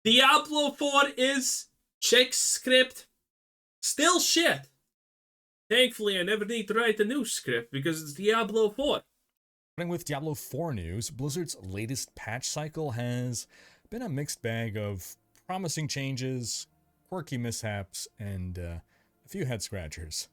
Diablo 4 is check script. Still shit. Thankfully, I never need to write a new script because it's Diablo 4. Starting with Diablo 4 news, Blizzard's latest patch cycle has been a mixed bag of promising changes, quirky mishaps, and a few head scratchers.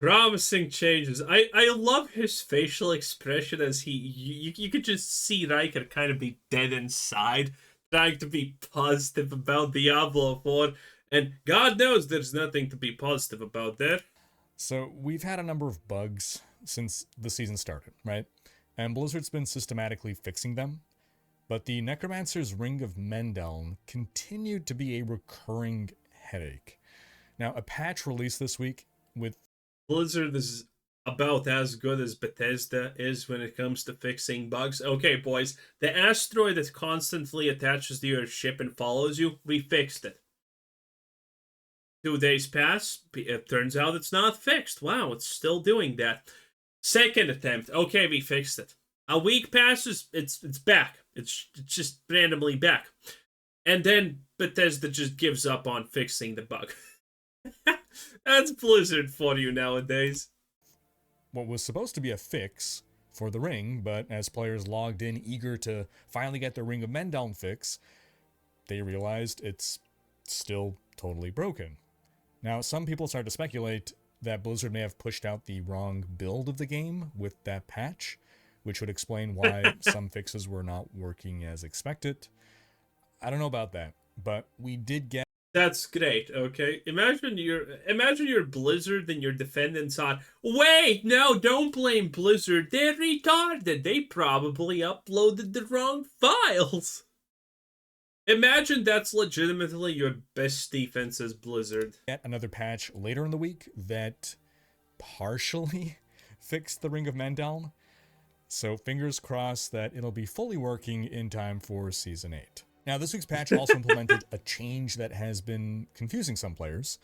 Promising changes. I love his facial expression as you could just see Riker kind of be dead inside, trying to be positive about Diablo 4, and God knows there's nothing to be positive about there. So we've had a number of bugs since the season started, right? And Blizzard's been systematically fixing them. But the Necromancer's Ring of Mendeln continued to be a recurring headache. Now, a patch released this week with Blizzard is about as good as Bethesda is when it comes to fixing bugs. Okay, boys, the asteroid that constantly attaches to your ship and follows you, we fixed it. 2 days pass, it turns out it's not fixed. Wow, it's still doing that. Second attempt, okay, we fixed it. A week passes, it's back. It's just randomly back. And then Bethesda just gives up on fixing the bug. That's Blizzard for you nowadays. what was supposed to be a fix for the ring, but as players logged in eager to finally get the Ring of Mendeln fix, they realized it's still totally broken. Now, some people start to speculate that Blizzard may have pushed out the wrong build of the game with that patch, which would explain why some fixes were not working as expected. I don't know about that, but we did get That's great, okay? Imagine you're Blizzard and your defendants on. Wait, no, don't blame Blizzard. They're retarded. They probably uploaded the wrong files. Imagine that's legitimately your best defense as Blizzard. yet another patch later in the week that partially fixed the Ring of Mendeln. So fingers crossed that it'll be fully working in time for Season 8. Now, this week's patch also implemented a change that has been confusing some players,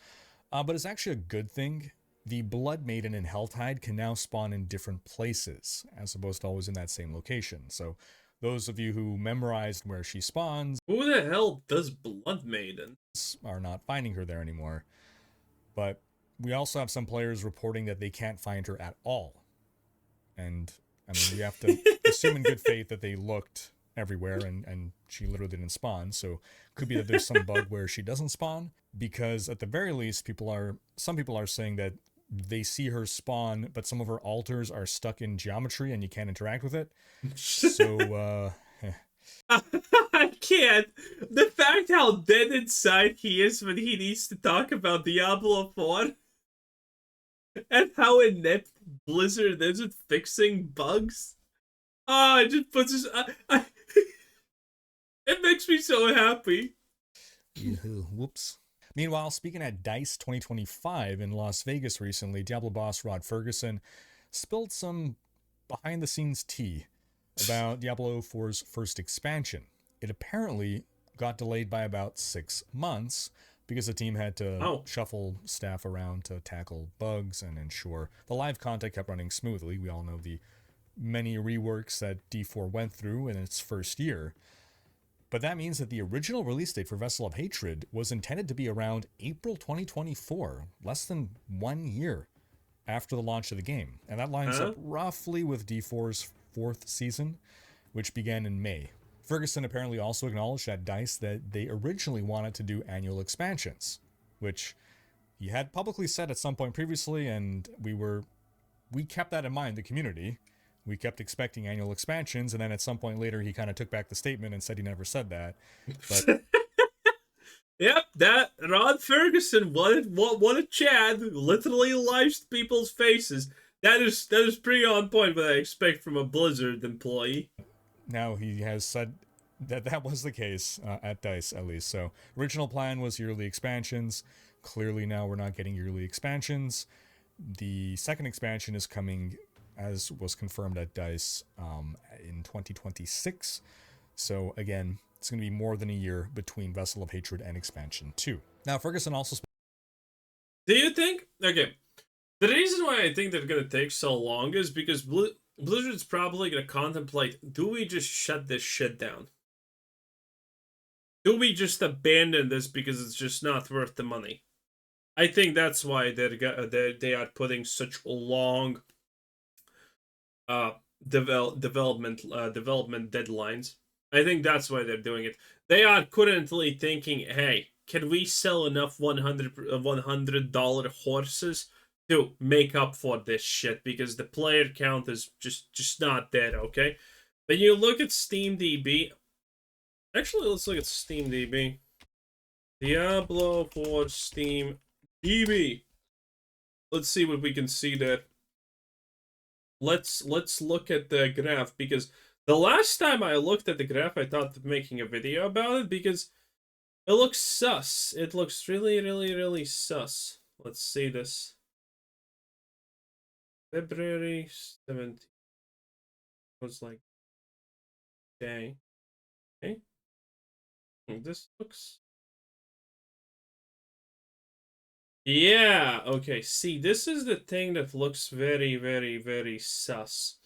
but it's actually a good thing. The Blood Maiden and Helltide can now spawn in different places, as opposed to always in that same location. So those of you who memorized where she spawns Who the hell does Blood Maiden? are not finding her there anymore. But we also have some players reporting that they can't find her at all. And, I mean, we have to assume in good faith that they looked everywhere and she literally didn't spawn. So it could be that there's some bug where she doesn't spawn, because at the very least some people are saying that they see her spawn, but some of her altars are stuck in geometry and you can't interact with it. So I can't. The fact how dead inside he is when he needs to talk about Diablo 4 and how inept Blizzard is at fixing bugs. Oh, it just puts us. It makes me so happy. Whoops. Meanwhile, speaking at DICE 2025 in Las Vegas recently, Diablo boss Rod Ferguson spilled some behind-the-scenes tea about Diablo 4's first expansion. It apparently got delayed by about 6 months because the team had to shuffle staff around to tackle bugs and ensure the live content kept running smoothly. We all know the many reworks that D4 went through in its first year. But that means that the original release date for Vessel of Hatred was intended to be around April 2024, less than 1 year after the launch of the game. And that lines up roughly with D4's 4th season, which began in May. Ferguson apparently also acknowledged at DICE that they originally wanted to do annual expansions, which he had publicly said at some point previously, and we kept that in mind, the community. We kept expecting annual expansions, and then at some point later, he kind of took back the statement and said he never said that. But yep, that Rod Ferguson, what a Chad, literally lies to people's faces. That is pretty on point what I expect from a Blizzard employee. Now he has said that was the case at DICE, at least. So original plan was yearly expansions. Clearly now we're not getting yearly expansions. The second expansion is coming, as was confirmed at DICE, in 2026. So again, it's going to be more than a year between Vessel of Hatred and Expansion 2. Now, Ferguson also... Do you think... Okay, the reason why I think they're going to take so long is because Blizzard's probably going to contemplate, do we just shut this shit down? Do we just abandon this because it's just not worth the money? I think that's why they are putting such long uh development deadlines. I think that's why they're doing it. They are currently thinking, hey, can we sell enough $100 horses to make up for this shit, because the player count is just not there, okay? When you look at SteamDB, actually let's look at SteamDB. Diablo for Steam DB. Let's see what we can see there. Let's look at the graph, because the last time I looked at the graph, I thought of making a video about it because it looks sus. It looks really sus. Let's see this. February 17th was like, okay. Okay. This looks. Yeah, okay. See, this is the thing that looks very sus.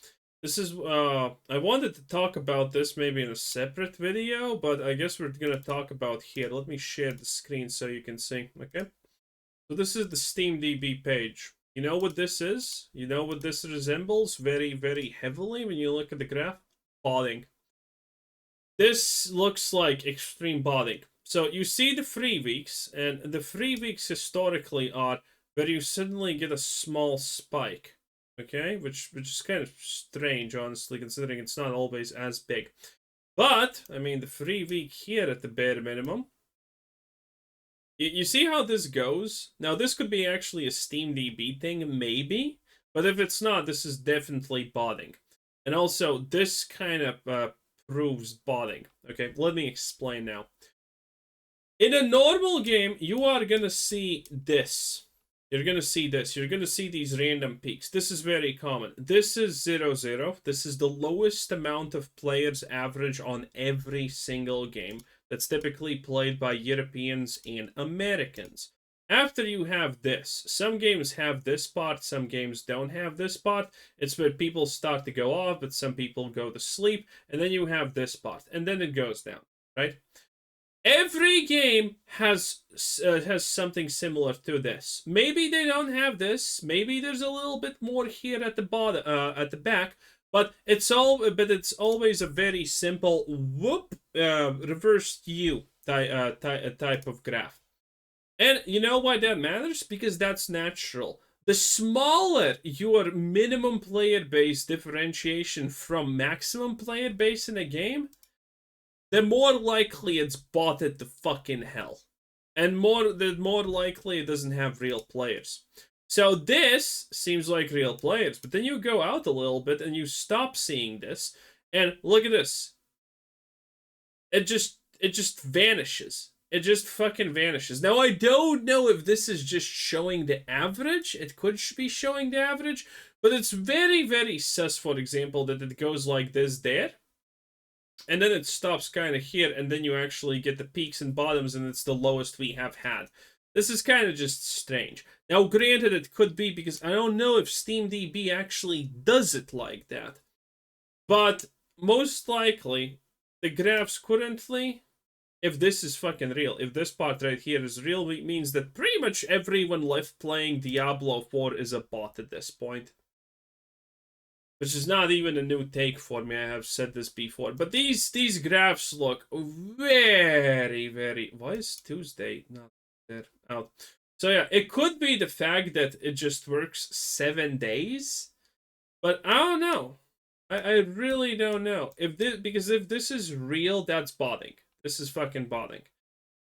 This is, I wanted to talk about this maybe in a separate video, but I guess we're gonna talk about here. Let me share the screen so you can see, okay? So this is the SteamDB page. You know what this is? You know what this resembles very heavily when you look at the graph? Botting. This looks like extreme botting. So you see the free weeks, and the free weeks historically are where you suddenly get a small spike, okay? Which is kind of strange, honestly, considering it's not always as big. But, I mean, the free week here at the bare minimum, you see how this goes? Now, this could be actually a SteamDB thing, maybe, but if it's not, this is definitely botting. And also, this kind of proves botting. Okay, let me explain now. In a normal game, you are gonna see this. You're gonna see this. You're gonna see these random peaks. This is very common. This is 0-0. This is the lowest amount of players average on every single game that's typically played by Europeans and Americans. After you have this, some games have this part, some games don't have this part. It's where people start to go off, but some people go to sleep, and then you have this part, and then it goes down, right? Every game has something similar to this. Maybe they don't have this. Maybe there's a little bit more here at the bottom, at the back. But it's always a very simple reversed U type of graph. And you know why that matters? Because that's natural. The smaller your minimum player base differentiation from maximum player base in a game, the more likely it's botted to fucking hell. And the more likely it doesn't have real players. So this seems like real players, but then you go out a little bit and you stop seeing this, and look at this. It just vanishes. It just fucking vanishes. Now, I don't know if this is just showing the average. It could be showing the average, but it's very sus, for example, that it goes like this there. And then it stops kind of here, and then you actually get the peaks and bottoms, and it's the lowest we have had. This is kind of just strange. Now, granted, it could be because I don't know if SteamDB actually does it like that. But most likely, the graphs currently, if this is fucking real, if this part right here is real, it means that pretty much everyone left playing Diablo 4 is a bot at this point. Which is not even a new take for me, I have said this before. But these graphs look very... Why is Tuesday not there? Out. So yeah, it could be the fact that it just works 7 days. But I don't know. I really don't know. Because if this is real, that's botting. This is fucking botting.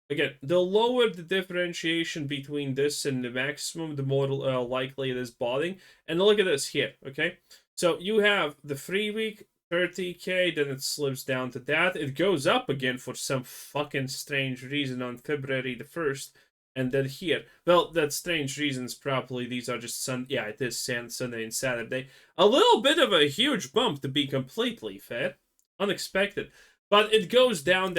Again, the lower the differentiation between this and the maximum, the more likely it is botting. And look at this here, okay? So you have the free week, 30k, then it slips down to that. It goes up again for some fucking strange reason on February the 1st. And then here. Well, that strange reasons probably these are just yeah, it is Sunday and Saturday. A little bit of a huge bump, to be completely fair. Unexpected. But it goes down,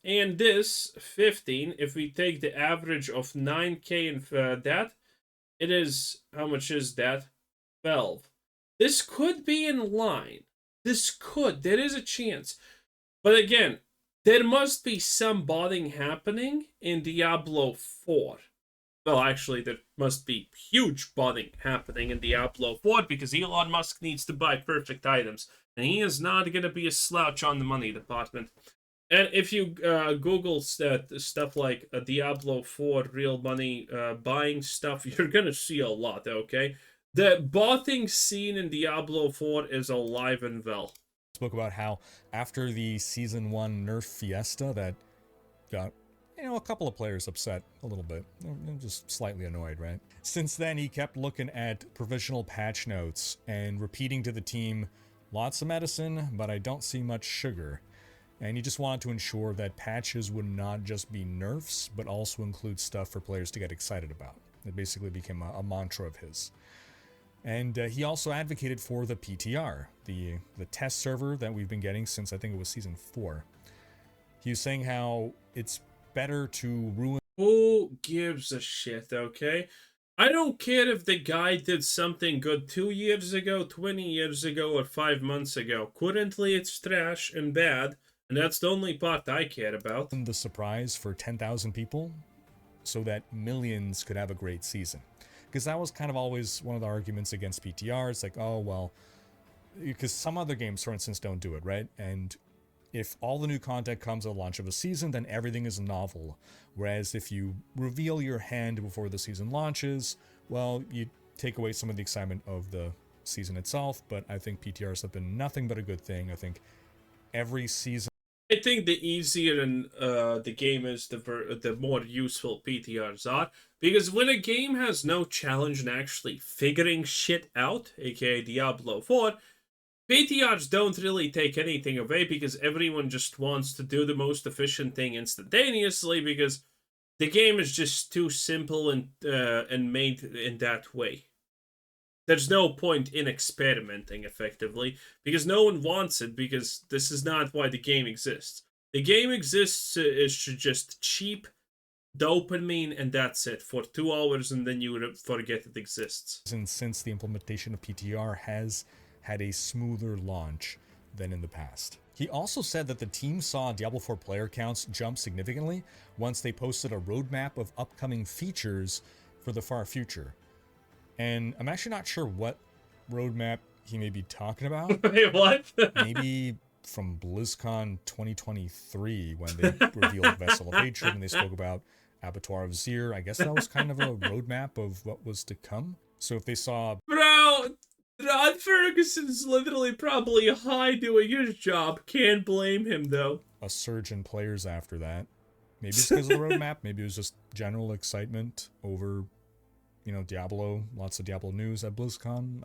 and this 15, if we take the average of 9k and that, it is, how much is that? 12. This could be in line. There is a chance. But again, There must be some botting happening in Diablo 4. Well, actually, there must be huge botting happening in Diablo 4 because Elon Musk needs to buy perfect items, and he is not going to be a slouch on the money department. And if you Google stuff like Diablo 4 real money buying stuff, you're going to see a lot, okay? The botting scene in Diablo 4 is alive and well. Spoke about how after the Season 1 nerf fiesta that got, a couple of players upset a little bit. They're just slightly annoyed, right? Since then, he kept looking at provisional patch notes and repeating to the team, lots of medicine, but I don't see much sugar. And he just wanted to ensure that patches would not just be nerfs, but also include stuff for players to get excited about. It basically became a mantra of his. And he also advocated for the PTR, the test server that we've been getting since I think it was Season 4. He was saying how it's better to ruin... Who gives a shit, okay? I don't care if the guy did something good 2 years ago, 20 years ago, or 5 months ago. Currently, it's trash and bad, and that's the only part I care about. The surprise for 10,000 people so that millions could have a great season. Because that was kind of always one of the arguments against PTR. It's like, oh, well, because some other games, for instance, don't do it, right? And if all the new content comes at the launch of a season, then everything is novel. Whereas if you reveal your hand before the season launches, well, you take away some of the excitement of the season itself. But I think PTRs have been nothing but a good thing. I think every season... I think the easier the game is, the more useful PTRs are. Because when a game has no challenge in actually figuring shit out, aka Diablo 4, PTRs don't really take anything away because everyone just wants to do the most efficient thing instantaneously because the game is just too simple and made in that way. There's no point in experimenting effectively because no one wants it because this is not why the game exists. The game exists is to just cheap dopamine and that's it for 2 hours and then you forget it exists. And since the implementation of PTR has had a smoother launch than in the past. He also said that the team saw Diablo 4 player counts jump significantly once they posted a roadmap of upcoming features for the far future. And I'm actually not sure what roadmap he may be talking about. Wait, what? Maybe from BlizzCon 2023 when they revealed Vessel of Hatred and they spoke about Abattoir of Zir. I guess that was kind of a roadmap of what was to come. So if they saw... Bro, Rod Ferguson's literally probably high doing his job. Can't blame him, though. A surge in players after that. Maybe it's because of the roadmap. Maybe it was just general excitement over... Diablo, lots of Diablo news at BlizzCon.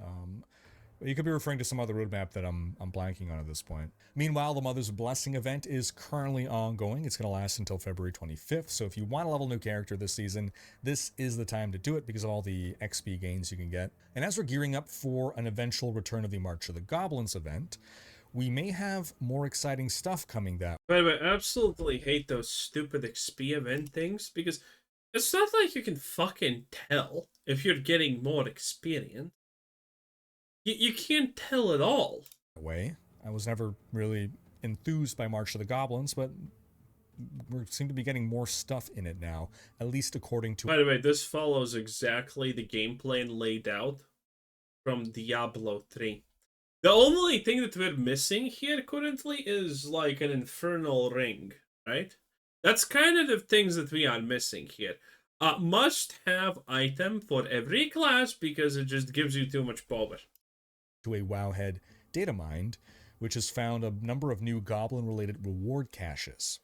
You could be referring to some other roadmap that I'm blanking on at this point. Meanwhile, the Mother's Blessing event is currently ongoing. It's going to last until February 25th. So if you want to level a new character this season, this is the time to do it because of all the XP gains you can get. And as we're gearing up for an eventual return of the March of the Goblins event, we may have more exciting stuff coming that. By the way, I absolutely hate those stupid XP event things because it's not like you can fucking tell if you're getting more experience. You can't tell at all. Way. I was never really enthused by March of the Goblins, but we seem to be getting more stuff in it now, at least according to... By the way, this follows exactly the game plan laid out from Diablo 3. The only thing that we're missing here currently is like an infernal ring, right? That's kind of the things that we are missing here. Must-have item for every class because it just gives you too much power. To a Wowhead data mined, which has found a number of new goblin-related reward caches.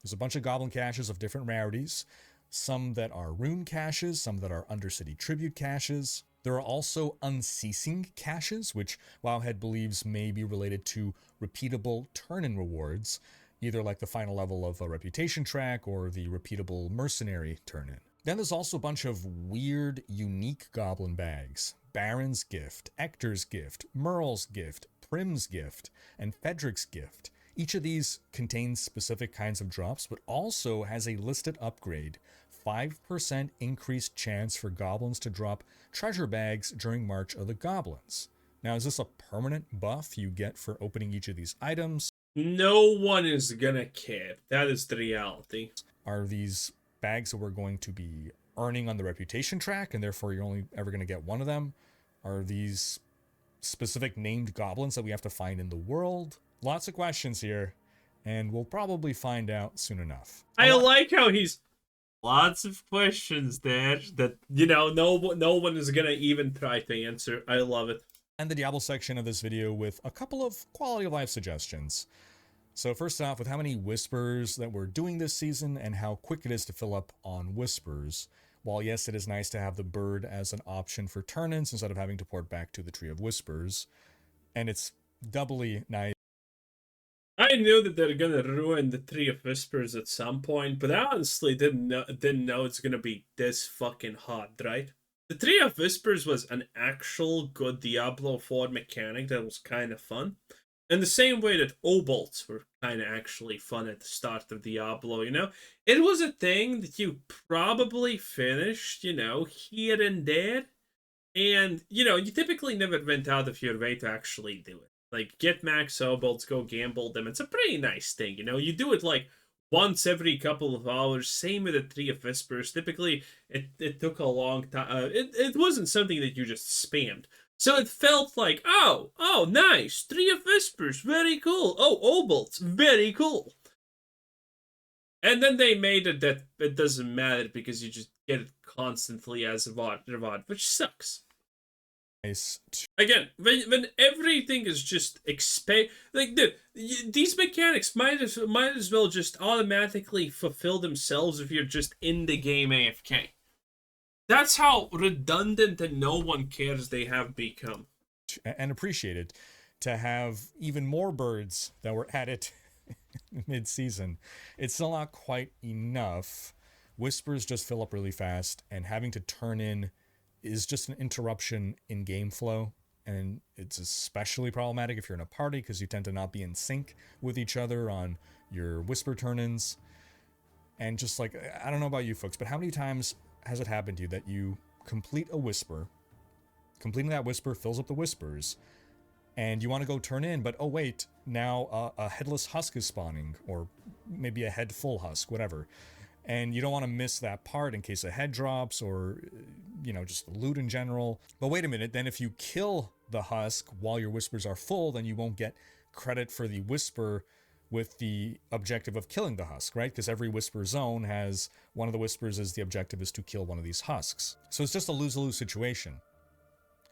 There's a bunch of goblin caches of different rarities, some that are rune caches, some that are Undercity tribute caches. There are also unceasing caches, which Wowhead believes may be related to repeatable turn-in rewards, either like the final level of a reputation track or the repeatable mercenary turn-in. Then there's also a bunch of weird, unique goblin bags. Baron's Gift, Ector's Gift, Merle's Gift, Prim's Gift, and Fedric's Gift. Each of these contains specific kinds of drops, but also has a listed upgrade. 5% increased chance for goblins to drop treasure bags during March of the Goblins. Now, is this a permanent buff you get for opening each of these items? No one is gonna care. That is the reality. Are these bags that we're going to be earning on the reputation track, and therefore you're only ever going to get one of them? Are these specific named goblins that we have to find in the world? Lots of questions here, and we'll probably find out soon enough. I like how he's lots of questions there that no one is gonna even try to answer. I love it. And the Diablo section of this video with a couple of quality of life suggestions. So first off, with how many whispers that we're doing this season and how quick it is to fill up on whispers. While yes, it is nice to have the bird as an option for turn-ins instead of having to port back to the Tree of Whispers, and it's doubly nice. I knew that they're gonna ruin the Tree of Whispers at some point, but I honestly didn't know it's gonna be this fucking hard, right? The Tree of Whispers was an actual good Diablo 4 mechanic that was kind of fun. In the same way that obolts were kind of actually fun at the start of Diablo, It was a thing that you probably finished, here and there. And, you typically never went out of your way to actually do it. Like, get max obolts, go gamble them. It's a pretty nice thing, You do it, like, once every couple of hours. Same with the Tree of Whispers. Typically, it took a long time. It wasn't something that you just spammed. So it felt like, oh, nice. Tree of Whispers, very cool. Oh, obolts, very cool. And then they made it that it doesn't matter because you just get it constantly as a reward, which sucks. Again, when everything is just like, dude, these mechanics might as well just automatically fulfill themselves if you're just in the game AFK. That's how redundant and no one cares they have become. And appreciated to have even more birds that were added mid-season. It's still not quite enough. Whispers just fill up really fast, and having to turn in is just an interruption in game flow. And it's especially problematic if you're in a party because you tend to not be in sync with each other on your whisper turn-ins. And just like, I don't know about you folks, but how many times has it happened to you that you complete a whisper, completing that whisper fills up the whispers, and you want to go turn in, but oh wait, now a headless husk is spawning, or maybe a head full husk, whatever, and you don't want to miss that part in case a head drops, or just the loot in general. But wait a minute, then if you kill the husk while your whispers are full, then you won't get credit for the whisper with the objective of killing the husk, right? Because every whisper zone has one of the whispers is the objective is to kill one of these husks. So it's just a lose-lose situation.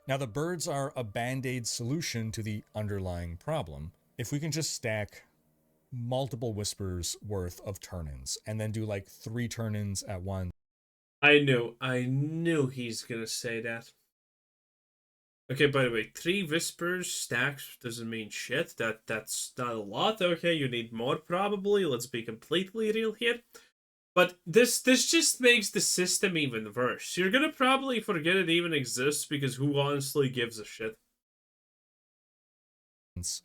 Now the birds are a band-aid solution to the underlying problem. If we can just stack multiple whispers worth of turn-ins and then do like 3 turn-ins at once. I knew he's gonna say that. Okay, by the way, 3 whispers stacked doesn't mean shit. That's not a lot. Okay, you need more probably. Let's be completely real here. But this just makes the system even worse. You're gonna probably forget it even exists because who honestly gives a shit?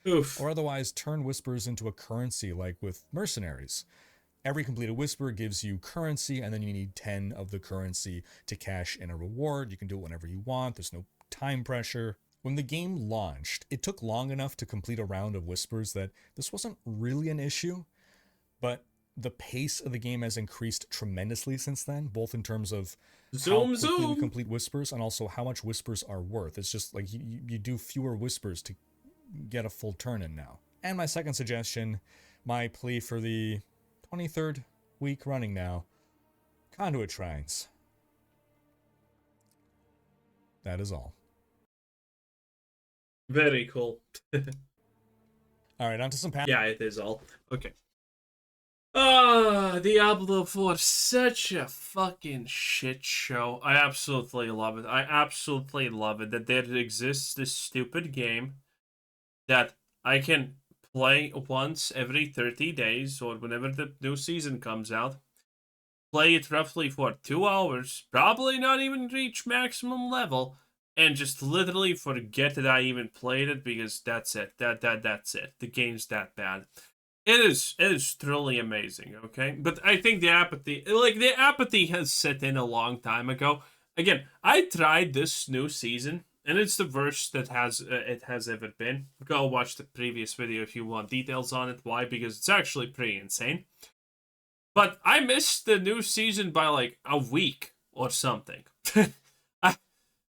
Oof. Or otherwise turn whispers into a currency like with mercenaries. Every completed whisper gives you currency, and then you need 10 of the currency to cash in a reward. You can do it whenever you want. There's no time pressure. When the game launched, it took long enough to complete a round of whispers that this wasn't really an issue, but the pace of the game has increased tremendously since then, both in terms of how quickly we complete whispers and also how much whispers are worth. It's just like you do fewer whispers to get a full turn in now. And my second suggestion, my plea for the 23rd week running now, conduit shrines. That is all. Very cool. All right, on to some Yeah, it is all. Okay. Diablo 4, such a fucking shit show. I absolutely love it. I absolutely love it that there exists this stupid game that I can play once every 30 days or whenever the new season comes out. Play it roughly for 2 hours, probably not even reach maximum level, and just literally forget that I even played it because that's it. That's it. The game's that bad. It is truly amazing, okay? But I think the apathy has set in a long time ago. Again, I tried this new season and it's the worst that it has ever been. Go watch the previous video if you want details on it. Why? Because it's actually pretty insane. But I missed the new season by like a week or something.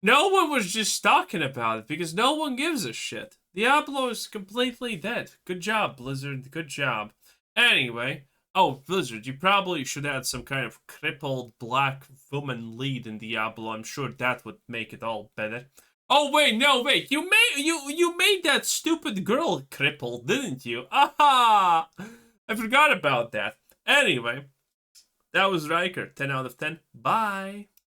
No one was just talking about it because no one gives a shit. Diablo is completely dead. Good job, Blizzard. Good job. Anyway, oh, Blizzard, you probably should add some kind of crippled black woman lead in Diablo. I'm sure that would make it all better. Oh wait, no, wait. You made that stupid girl crippled, didn't you? Aha! I forgot about that. Anyway, that was Riker. 10 out of 10. Bye.